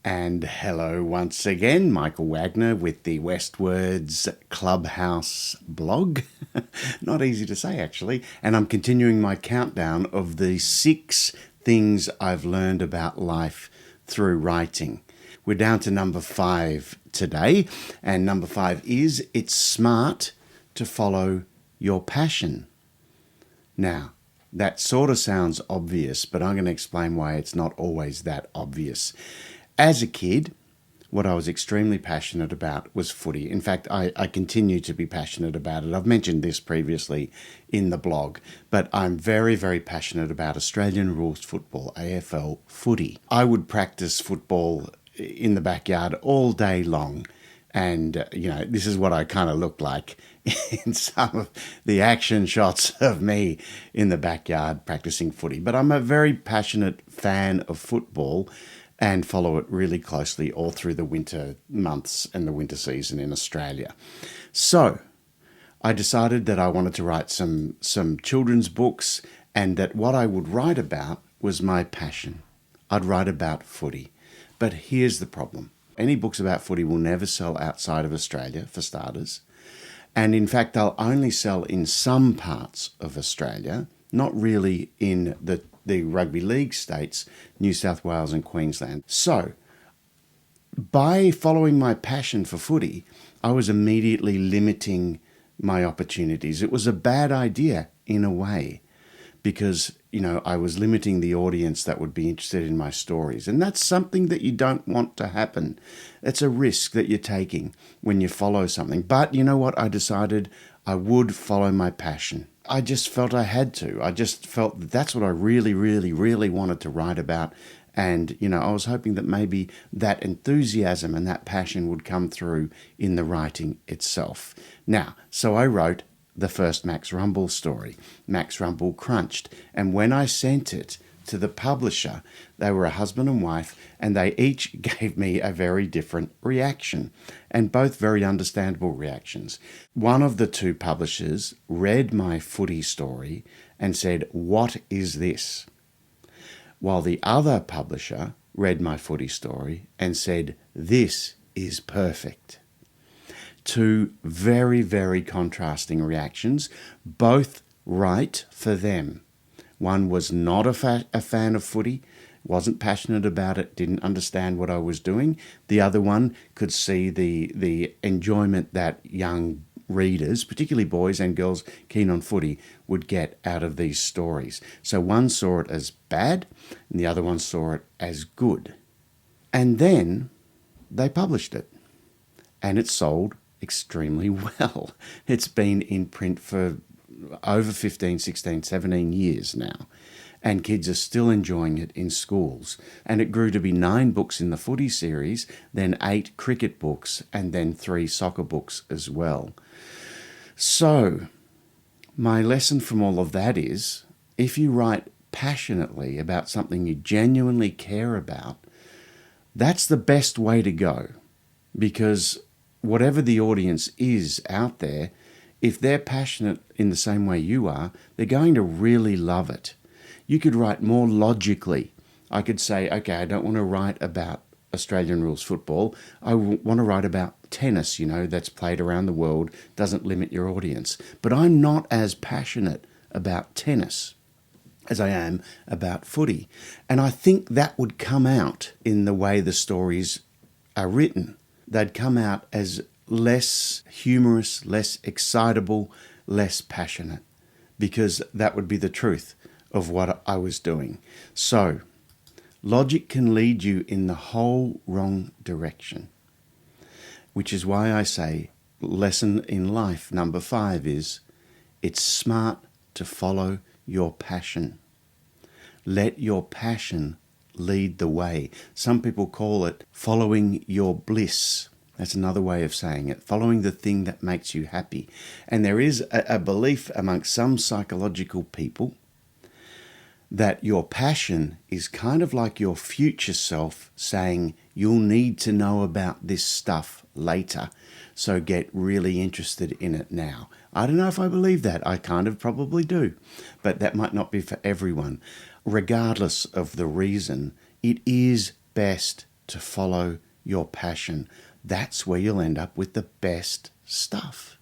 And hello once again, Michael Wagner with the Westwards Clubhouse blog. Not easy to say, actually. And I'm continuing my countdown of the 6 things I've learned about life through writing. We're down to number 5 today. And number 5 is it's smart to follow your passion. Now, that sort of sounds obvious, but I'm going to explain why it's not always that obvious. As a kid, what I was extremely passionate about was footy. In fact, I continue to be passionate about it. I've mentioned this previously in the blog, but I'm very, very passionate about Australian rules football, AFL footy. I would practice football in the backyard all day long. And, this is what I kind of looked like in some of the action shots of me in the backyard practicing footy. But I'm a very passionate fan of football and follow it really closely all through the winter months and the winter season in Australia. So I decided that I wanted to write some children's books, and that what I would write about was my passion. I'd write about footy. But here's the problem. Any books about footy will never sell outside of Australia, for starters. And in fact, they'll only sell in some parts of Australia, not really in the rugby league states, New South Wales and Queensland. So, by following my passion for footy, I was immediately limiting my opportunities. It was a bad idea in a way, because, I was limiting the audience that would be interested in my stories. And that's something that you don't want to happen. It's a risk that you're taking when you follow something. But you know what? I decided I would follow my passion. I just felt I had to. I just felt that that's what I really, really, really wanted to write about. And, I was hoping that maybe that enthusiasm and that passion would come through in the writing itself. Now, so I wrote the first Max Rumble story, Max Rumble Crunched. And when I sent it to the publisher, they were a husband and wife, and they each gave me a very different reaction, and both very understandable reactions. One of the 2 publishers read my footy story and said, "What is this?" While the other publisher read my footy story and said, "This is perfect." 2 very, very contrasting reactions, both right for them. One was not a fan of footy, wasn't passionate about it, didn't understand what I was doing. The other one could see the enjoyment that young readers, particularly boys and girls keen on footy, would get out of these stories. So one saw it as bad, and the other one saw it as good. And then they published it, and it sold extremely well. It's been in print for over 15, 16, 17 years now, and kids are still enjoying it in schools. And it grew to be 9 books in the footy series, then 8 cricket books, and then 3 soccer books as well. So my lesson from all of that is, if you write passionately about something you genuinely care about, that's the best way to go, because whatever the audience is out there, if they're passionate in the same way you are, they're going to really love it. You could write more logically. I could say, okay, I don't want to write about Australian rules football. I want to write about tennis, that's played around the world, doesn't limit your audience. But I'm not as passionate about tennis as I am about footy. And I think that would come out in the way the stories are written. They'd come out as less humorous, less excitable, less passionate, because that would be the truth of what I was doing. So, logic can lead you in the whole wrong direction, which is why I say lesson in life number 5 is it's smart to follow your passion. Let your passion lead the way. Some people call it following your bliss. That's another way of saying it, following the thing that makes you happy. And there is a belief amongst some psychological people that your passion is kind of like your future self saying, you'll need to know about this stuff later, so get really interested in it now. I don't know if I believe that. I kind of probably do, but that might not be for everyone. Regardless of the reason, it is best to follow your passion. That's where you'll end up with the best stuff.